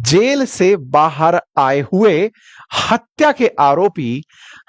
Jail से बाहर आए हुए हत्या के आरोपी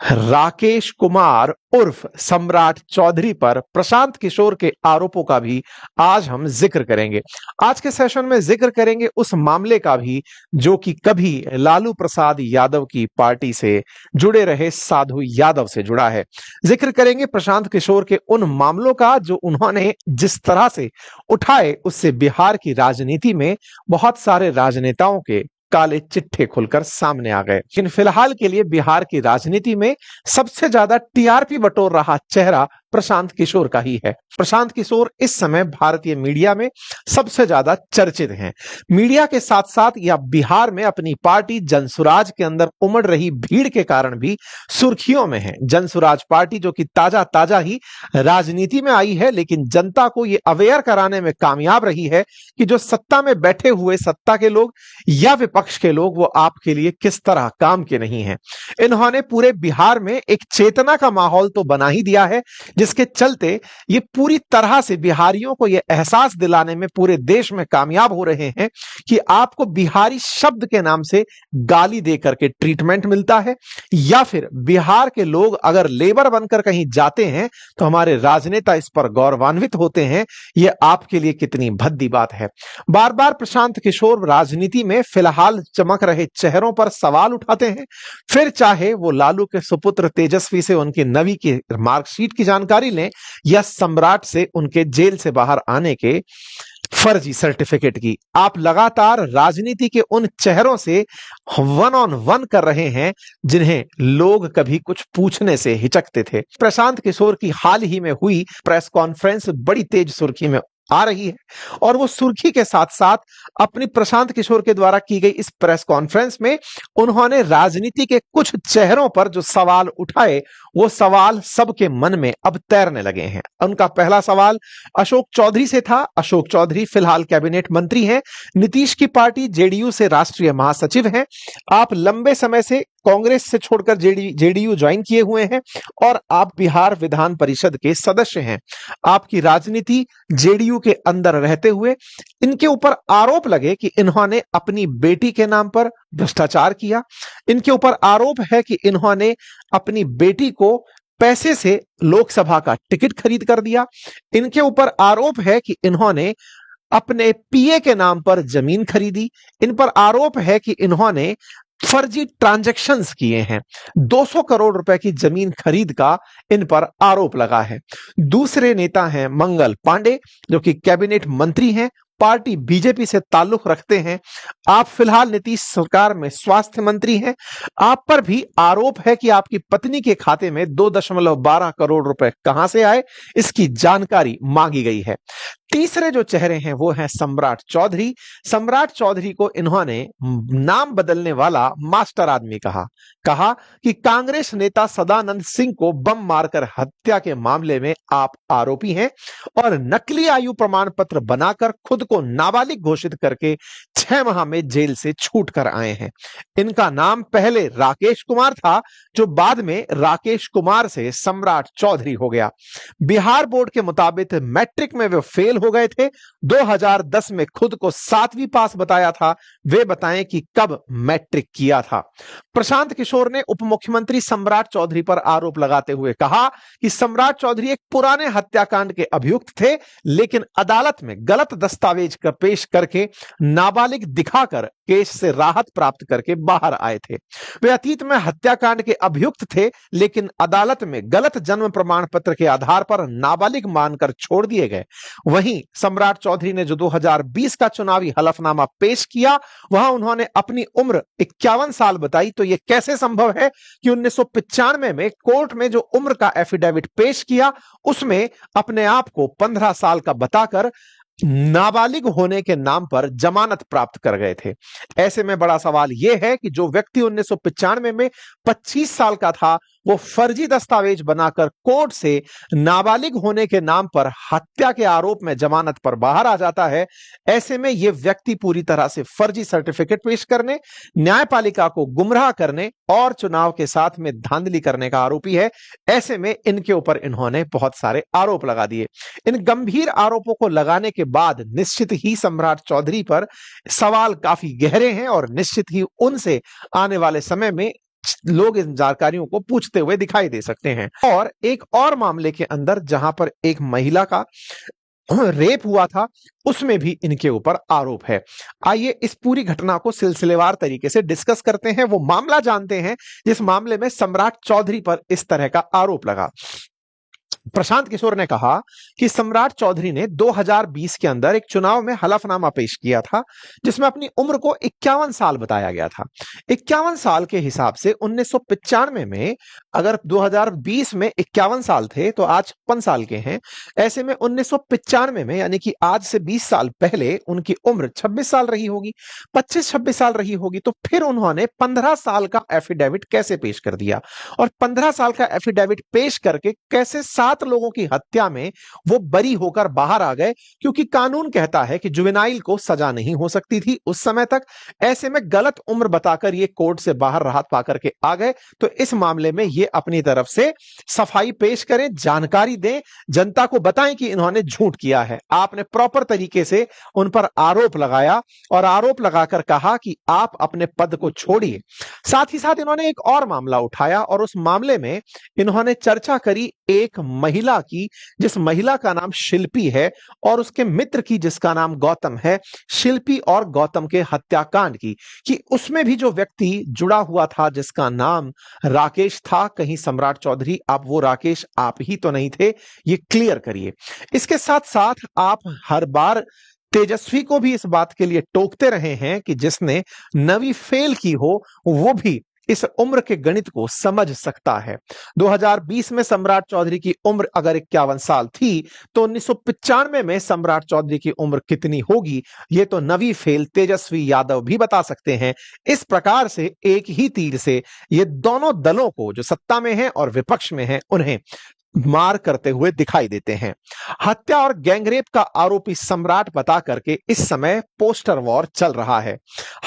राकेश कुमार उर्फ सम्राट चौधरी पर प्रशांत किशोर के आरोपों का भी आज हम जिक्र करेंगे। आज के सेशन में जिक्र करेंगे उस मामले का भी जो कि कभी लालू प्रसाद यादव की पार्टी से जुड़े रहे साधु यादव से जुड़ा है। जिक्र करेंगे प्रशांत किशोर के उन मामलों का जो उन्होंने जिस तरह से उठाए, उससे बिहार की राजनीति में बहुत सारे राजनेताओं के काले चिट्ठे खुलकर सामने आ गए। लेकिन फिलहाल के लिए बिहार की राजनीति में सबसे ज्यादा टीआरपी बटोर रहा चेहरा प्रशांत किशोर का ही है। प्रशांत किशोर इस समय भारतीय मीडिया में सबसे ज्यादा चर्चित हैं। मीडिया के साथ साथ या बिहार में अपनी पार्टी जनसुराज के अंदर उमड़ रही भीड़ के कारण भी सुर्खियों में है। जनसुराज पार्टी जो कि ताजा ही राजनीति में आई है, लेकिन जनता को यह अवेयर कराने में कामयाब रही है कि जो सत्ता में बैठे हुए सत्ता के लोग या विपक्ष के लोग वो आपके लिए किस तरह काम के नहीं है। इन्होंने पूरे बिहार में एक चेतना का माहौल तो बना ही दिया है, जिसके चलते ये पूरी तरह से बिहारियों को यह एहसास दिलाने में पूरे देश में कामयाब हो रहे हैं कि आपको बिहारी शब्द के नाम से गाली देकर के ट्रीटमेंट मिलता है, या फिर बिहार के लोग अगर लेबर बनकर कहीं जाते हैं तो हमारे राजनेता इस पर गौरवान्वित होते हैं। यह आपके लिए कितनी भद्दी बात है। बार बार प्रशांत किशोर राजनीति में फिलहाल चमक रहे चेहरों पर सवाल उठाते हैं, फिर चाहे वो लालू के सुपुत्र तेजस्वी से उनकी नवी की मार्कशीट की जानकारी लें या सम्राट से उनके जेल से बाहर आने के फर्जी सर्टिफिकेट की। आप लगातार राजनीति के उन चेहरों से वन ऑन वन कर रहे हैं जिन्हें लोग कभी कुछ पूछने से हिचकते थे। प्रशांत किशोर की हाल ही में हुई प्रेस कॉन्फ्रेंस बड़ी तेज सुर्खी में आ रही है, और वो सुर्खी के साथ साथ अपनी प्रशांत किशोर के द्वारा की गई इस प्रेस कॉन्फ्रेंस में उन्होंने राजनीति के कुछ चेहरों पर जो सवाल उठाए, वो सवाल सबके मन में अब तैरने लगे हैं। उनका पहला सवाल अशोक चौधरी से था। अशोक चौधरी फिलहाल कैबिनेट मंत्री हैं, नीतीश की पार्टी जेडीयू से राष्ट्रीय महासचिव हैं। आप लंबे समय से कांग्रेस से छोड़कर जेडीयू ज्वाइन किए हुए हैं और आप बिहार विधान परिषद के सदस्य हैं। आपकी राजनीति जेडीयू के अंदर रहते हुए इनके ऊपर आरोप लगे कि इन्होंने अपनी बेटी के नाम पर भ्रष्टाचार किया। इनके ऊपर आरोप है कि इन्होंने अपनी बेटी को पैसे से लोकसभा का टिकट खरीद कर दिया। इनके ऊपर आरोप है कि इन्होंने अपने पीए के नाम पर जमीन खरीदी। इन पर आरोप है कि इन्होंने फर्जी ट्रांजैक्शंस किए हैं। 200 करोड़ रुपए की जमीन खरीद का इन पर आरोप लगा है। दूसरे नेता हैं मंगल पांडे, जो कि कैबिनेट मंत्री हैं, पार्टी बीजेपी से ताल्लुक रखते हैं। आप फिलहाल नीतीश सरकार में स्वास्थ्य मंत्री हैं। आप पर भी आरोप है कि आपकी पत्नी के खाते में 2.12 करोड़ रुपए कहां से आए, इसकी जानकारी मांगी गई है। तीसरे जो चेहरे हैं वो हैं सम्राट चौधरी। सम्राट चौधरी को इन्होंने नाम बदलने वाला मास्टर आदमी कहा कि कांग्रेस नेता सदानंद सिंह को बम मारकर हत्या के मामले में आप आरोपी हैं और नकली आयु प्रमाण पत्र बनाकर खुद को नाबालिग घोषित करके 6 माह में जेल से छूट कर आए हैं। इनका नाम पहले राकेश कुमार था, जो बाद में राकेश कुमार से सम्राट चौधरी हो गया। बिहार बोर्ड के मुताबिक मैट्रिक में वे फेल हो गए थे। 2010 में खुद को 7वीं पास बताया था। वे बताएं कि कब मैट्रिक किया था। प्रशांत किशोर ने उप मुख्यमंत्री सम्राट चौधरी पर आरोप लगाते हुए कहा कि सम्राट चौधरी एक पुराने हत्याकांड के अभियुक्त थे, लेकिन अदालत में गलत दस्तावेज का पेश करके नाबालिग दिखाकर केस से राहत प्राप्त करके बाहर आए थे। वे अतीत में हत्याकांड के अभियुक्त थे, लेकिन अदालत में गलत जन्म प्रमाण पत्र के आधार पर नाबालिग मानकर छोड़ दिए गए। वहीं सम्राट चौधरी ने जो 2020 का चुनावी हलफनामा पेश किया, वहां उन्होंने अपनी उम्र 51 साल बताई। तो यह कैसे संभव है कि 1995 में कोर्ट में जो उम्र का एफिडेविट पेश किया, उसमें अपने आप को 15 साल का बताकर नाबालिग होने के नाम पर जमानत प्राप्त कर गए थे। ऐसे में बड़ा सवाल यह है कि जो व्यक्ति 1995 में 25 साल का था, वो फर्जी दस्तावेज बनाकर कोर्ट से नाबालिग होने के नाम पर हत्या के आरोप में जमानत पर बाहर आ जाता है। ऐसे में यह व्यक्ति पूरी तरह से फर्जी सर्टिफिकेट पेश करने, न्यायपालिका को गुमराह करने और चुनाव के साथ में धांधली करने का आरोपी है। ऐसे में इनके ऊपर इन्होंने बहुत सारे आरोप लगा दिए। इन गंभीर आरोपों को लगाने के बाद निश्चित ही सम्राट चौधरी पर सवाल काफी गहरे हैं और निश्चित ही उनसे आने वाले समय में लोग इन जानकारियों को पूछते हुए दिखाई दे सकते हैं। और एक और मामले के अंदर जहां पर एक महिला का रेप हुआ था, उसमें भी इनके ऊपर आरोप है। आइए इस पूरी घटना को सिलसिलेवार तरीके से डिस्कस करते हैं, वो मामला जानते हैं जिस मामले में सम्राट चौधरी पर इस तरह का आरोप लगा। प्रशांत किशोर ने कहा कि सम्राट चौधरी ने 2020 के अंदर एक चुनाव में हलफनामा पेश किया था जिसमें अपनी उम्र को 51 साल बताया गया था। 51 साल के हिसाब से 1995 में अगर 2020 में 51 साल थे तो आज 56 साल के हैं। ऐसे में 1995 में यानी कि आज से 20 साल पहले उनकी उम्र 26 साल रही होगी, 25-26 साल रही होगी। तो फिर उन्होंने 15 साल का एफिडेविट कैसे पेश कर दिया और 15 साल का एफिडेविट पेश करके कैसे 7 लोगों की हत्या में वो बरी होकर बाहर आ गए, क्योंकि कानून कहता है कि जुवेनाइल को सजा नहीं हो सकती थी उस समय तक। ऐसे में गलत उम्र बताकर ये कोर्ट से बाहर राहत पाकर के आ गए। तो इस मामले में ये अपनी तरफ से सफाई पेश करें, जानकारी दें, जनता को बताएं कि इन्होंने झूठ किया है। आपने प्रॉपर तरीके से उन पर आरोप लगाया और आरोप लगाकर कहा कि आप अपने पद को छोड़िए। साथ ही साथ इन्होंने एक और मामला उठाया और उस मामले में इन्होंने चर्चा करी एक महिला की, जिस महिला का नाम शिल्पी है और उसके मित्र की जिसका नाम गौतम है। शिल्पी और गौतम के हत्याकांड की कि उसमें भी जो व्यक्ति जुड़ा हुआ था जिसका नाम राकेश था, कहीं सम्राट चौधरी आप वो राकेश आप ही तो नहीं थे, ये क्लियर करिए। इसके साथ साथ आप हर बार तेजस्वी को भी इस बात के लिए टोकते रहे हैं कि जिसने नवी फेल की हो वो भी इस उम्र के गणित को समझ सकता है। 2020 में सम्राट चौधरी की उम्र अगर 51 साल थी तो 1995 में सम्राट चौधरी की उम्र कितनी होगी, ये तो नवी फेल तेजस्वी यादव भी बता सकते हैं। इस प्रकार से एक ही तीर से ये दोनों दलों को, जो सत्ता में हैं और विपक्ष में हैं, उन्हें मार करते हुए दिखाई देते हैं। हत्या और गैंगरेप का आरोपी सम्राट बता करके इस समय पोस्टर वॉर चल रहा है।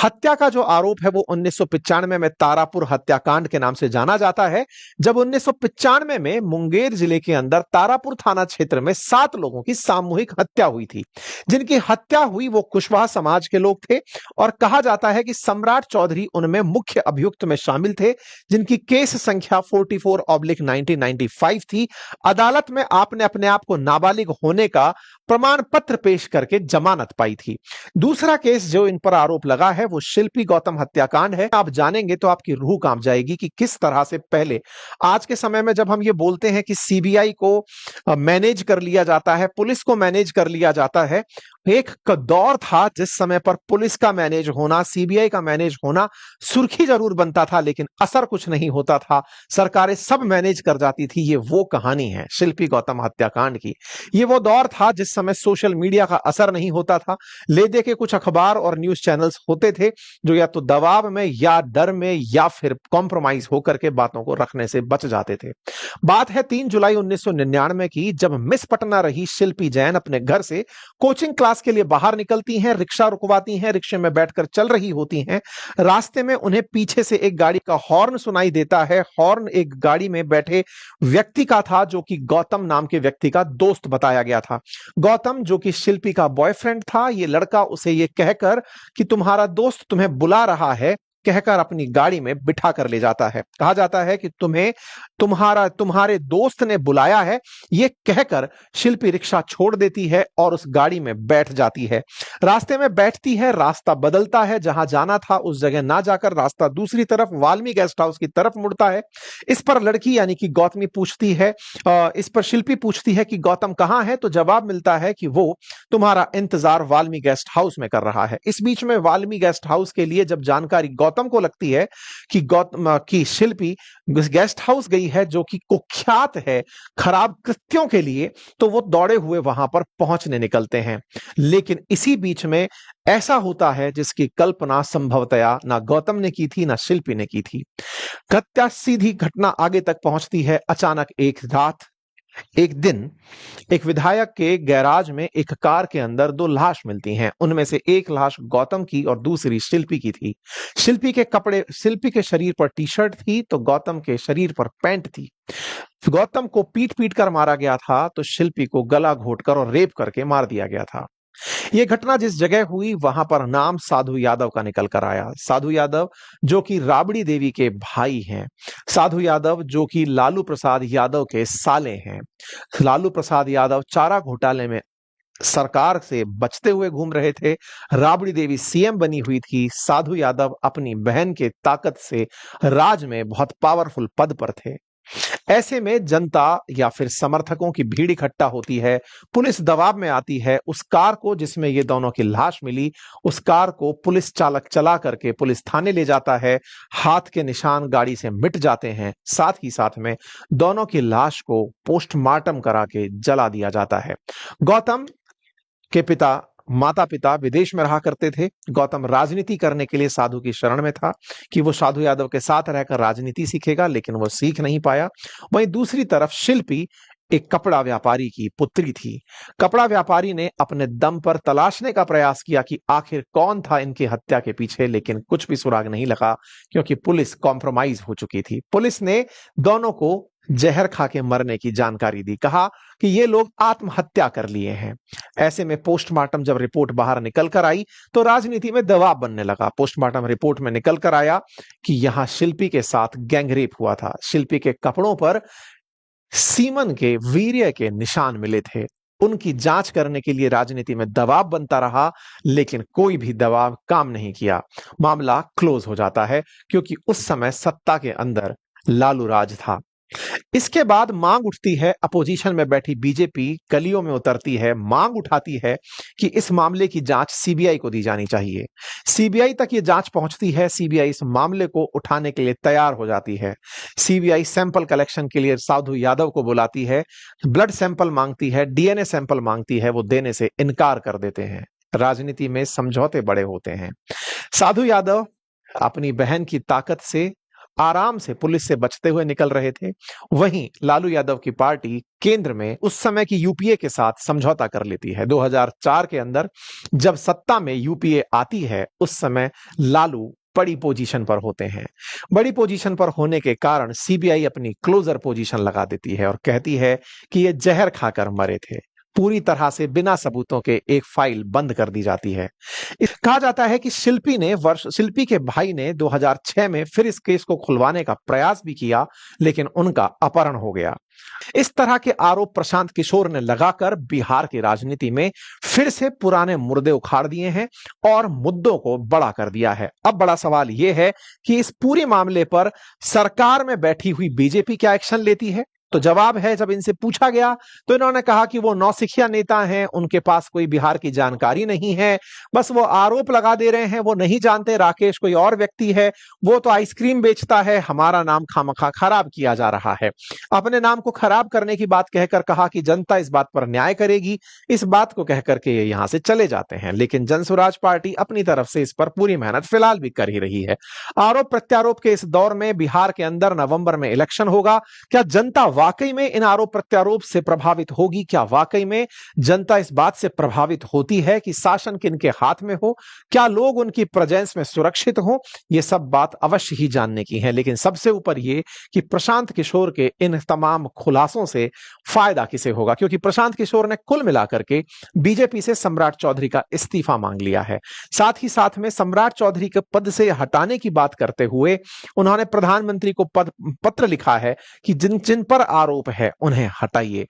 हत्या का जो आरोप है वो 1995 में तारापुर हत्याकांड के नाम से जाना जाता है, जब 1995 में मुंगेर जिले के अंदर तारापुर थाना क्षेत्र में 7 लोगों की सामूहिक हत्या हुई थी। जिनकी हत्या हुई वो कुशवाहा समाज के लोग थे और कहा जाता है कि सम्राट चौधरी उनमें मुख्य अभियुक्त में शामिल थे, जिनकी केस संख्या 44/1995 थी। अदालत में आपने अपने आप को नाबालिग होने का प्रमाण पत्र पेश करके जमानत पाई थी। दूसरा केस जो इन पर आरोप लगा है वो शिल्पी गौतम हत्याकांड है। आप जानेंगे तो आपकी रूह कांप जाएगी कि किस तरह से पहले, आज के समय में जब हम ये बोलते हैं कि सीबीआई को मैनेज कर लिया जाता है, पुलिस को मैनेज कर लिया जाता है, एक दौर था जिस समय पर पुलिस का मैनेज होना, सीबीआई का मैनेज होना सुर्खी जरूर बनता था लेकिन असर कुछ नहीं होता था, सरकारें सब मैनेज कर जाती थी। ये वो कहानी है शिल्पी गौतम हत्याकांड की। ये वो दौर था जिस समय सोशल मीडिया का असर नहीं होता था, ले दे के कुछ अखबार और न्यूज चैनल्स होते थे जो या तो दबाव में या डर में या फिर कॉम्प्रोमाइज होकर के बातों को रखने से बच जाते थे। बात है 3 जुलाई 1999 की, जब मिस पटना रही शिल्पी जैन अपने घर से कोचिंग क्लास के लिए बाहर निकलती हैं, रिक्शा रुकवाती हैं, रिक्शे में बैठकर चल रही होती हैं। रास्ते में उन्हें पीछे से एक गाड़ी का हॉर्न सुनाई देता है। हॉर्न एक गाड़ी में बैठे व्यक्ति का था जो कि गौतम नाम के व्यक्ति का दोस्त बताया गया था। गौतम जो कि शिल्पी का बॉयफ्रेंड था, ये लड़का उसे ये कहकर कि तुम्हारा दोस्त तुम्हें बुला रहा है कहकर अपनी गाड़ी में बिठा कर ले जाता है। कहा जाता है कि तुम्हारे दोस्त ने बुलाया है, ये कहकर शिल्पी रिक्शा छोड़ देती है और उस गाड़ी में बैठ जाती है। रास्ते में बैठती है, रास्ता बदलता है, जहां जाना था उस जगह ना जाकर रास्ता दूसरी तरफ वाल्मीकि गेस्ट हाउस की तरफ मुड़ता है। इस पर लड़की यानी कि गौतमी पूछती है, इस पर शिल्पी पूछती है कि गौतम कहां है, तो जवाब मिलता है कि वो तुम्हारा इंतजार वाल्मीकि गेस्ट हाउस में कर रहा है। इस बीच में वाल्मीकि गेस्ट हाउस के लिए जब जानकारी गौतम को लगती है कि गौतम की शिल्पी गेस्ट हाउस गई है जो कि कुख्यात है खराब कृत्यों के लिए, तो वो दौड़े हुए वहां पर पहुंचने निकलते हैं। लेकिन इसी बीच में ऐसा होता है जिसकी कल्पना संभवतया ना गौतम ने की थी ना शिल्पी ने की थी। हत्या सीधी घटना आगे तक पहुंचती है। अचानक एक दिन एक विधायक के गैराज में एक कार के अंदर दो लाश मिलती हैं। उनमें से एक लाश गौतम की और दूसरी शिल्पी की थी। शिल्पी के शरीर पर टी शर्ट थी तो गौतम के शरीर पर पैंट थी। गौतम को पीट पीट कर मारा गया था तो शिल्पी को गला घोटकर और रेप करके मार दिया गया था। यह घटना जिस जगह हुई वहां पर नाम साधु यादव का निकल कर आया। साधु यादव जो कि राबड़ी देवी के भाई हैं। साधु यादव जो कि लालू प्रसाद यादव के साले हैं। लालू प्रसाद यादव चारा घोटाले में सरकार से बचते हुए घूम रहे थे। राबड़ी देवी सीएम बनी हुई थी। साधु यादव अपनी बहन के ताकत से राज में बहुत पावरफुल पद पर थे। ऐसे में जनता या फिर समर्थकों की भीड़ इकट्ठा होती है। पुलिस दबाव में आती है। उस कार को जिसमें ये दोनों की लाश मिली, उस कार को पुलिस चालक चला करके पुलिस थाने ले जाता है। हाथ के निशान गाड़ी से मिट जाते हैं। साथ ही साथ में दोनों की लाश को पोस्टमार्टम करा के जला दिया जाता है। गौतम के माता पिता विदेश में रहा करते थे। गौतम राजनीति करने के लिए साधु की शरण में था कि वो साधु यादव के साथ रहकर राजनीति सीखेगा, लेकिन वो सीख नहीं पाया। वहीं दूसरी तरफ शिल्पी एक कपड़ा व्यापारी की पुत्री थी। कपड़ा व्यापारी ने अपने दम पर तलाशने का प्रयास किया कि आखिर कौन था इनकी हत्या के पीछे, लेकिन कुछ भी सुराग नहीं लगा क्योंकि पुलिस कॉम्प्रोमाइज हो चुकी थी। पुलिस ने दोनों को जहर खा के मरने की जानकारी दी। कहा कि ये लोग आत्महत्या कर लिए हैं। ऐसे में पोस्टमार्टम जब रिपोर्ट बाहर निकल कर आई तो राजनीति में दबाव बनने लगा। पोस्टमार्टम रिपोर्ट में निकल कर आया कि यहां शिल्पी के साथ गैंगरेप हुआ था। शिल्पी के कपड़ों पर सीमन के वीर्य के निशान मिले थे। उनकी जांच करने के लिए राजनीति में दबाव बनता रहा, लेकिन कोई भी दबाव काम नहीं किया। मामला क्लोज हो जाता है क्योंकि उस समय सत्ता के अंदर लालू राज था। इसके बाद मांग उठती है। अपोजिशन में बैठी बीजेपी गलियों में उतरती है, मांग उठाती है कि इस मामले की जांच सीबीआई को दी जानी चाहिए। सीबीआई तक ये जांच पहुंचती है। सीबीआई इस मामले को उठाने के लिए तैयार हो जाती है। सीबीआई सैंपल कलेक्शन के लिए साधु यादव को बुलाती है, ब्लड सैंपल मांगती है, डीएनए सैंपल मांगती है। वो देने से इनकार कर देते हैं। राजनीति में समझौते बड़े होते हैं। साधु यादव अपनी बहन की ताकत से आराम से पुलिस से बचते हुए निकल रहे थे। वहीं लालू यादव की पार्टी केंद्र में उस समय की यूपीए के साथ समझौता कर लेती है। 2004 के अंदर जब सत्ता में यूपीए आती है, उस समय लालू बड़ी पोजीशन पर होते हैं। बड़ी पोजीशन पर होने के कारण सीबीआई अपनी क्लोजर पोजीशन लगा देती है और कहती है कि ये जहर खाकर मरे थे। पूरी तरह से बिना सबूतों के एक फाइल बंद कर दी जाती है। कहा जाता है कि शिल्पी के भाई ने 2006 में फिर इस केस को खुलवाने का प्रयास भी किया, लेकिन उनका अपहरण हो गया। इस तरह के आरोप प्रशांत किशोर ने लगाकर बिहार की राजनीति में फिर से पुराने मुर्दे उखाड़ दिए हैं और मुद्दों को बड़ा कर दिया है। अब बड़ा सवाल यह है कि इस पूरे मामले पर सरकार में बैठी हुई बीजेपी क्या एक्शन लेती है। तो जवाब है, जब इनसे पूछा गया तो इन्होंने कहा कि वो नौसिखिया नेता हैं, उनके पास कोई बिहार की जानकारी नहीं है, बस वो आरोप लगा दे रहे हैं। वो नहीं जानते राकेश कोई और व्यक्ति है, वो तो आइसक्रीम बेचता है, हमारा नाम खामखा खराब किया जा रहा है। अपने नाम को खराब करने की बात कहकर कहा कि जनता इस बात पर न्याय करेगी। इस बात को कहकर के ये यहां से चले जाते हैं। लेकिन जनसुराज पार्टी अपनी तरफ से इस पर पूरी मेहनत फिलहाल भी कर ही रही है। आरोप प्रत्यारोप के इस दौर में बिहार के अंदर नवंबर में इलेक्शन होगा। क्या जनता वाकई में इन आरोप प्रत्यारोप से प्रभावित होगी? क्या वाकई में जनता इस बात से प्रभावित होती है कि शासन किनके हाथ में हो? क्या लोग उनकी प्रेजेंस में सुरक्षित हो? ये सब बात अवश्य ही जानने की है। लेकिन सबसे ऊपर ये कि प्रशांत किशोर के इन तमाम खुलासों से फायदा किसे होगा, क्योंकि प्रशांत किशोर ने कुल मिलाकर के बीजेपी से सम्राट चौधरी का इस्तीफा मांग लिया है। साथ ही साथ में सम्राट चौधरी के पद से हटाने की बात करते हुए उन्होंने प्रधानमंत्री को पत्र लिखा है कि जिन जिन पर आरोप है उन्हें हटाइए।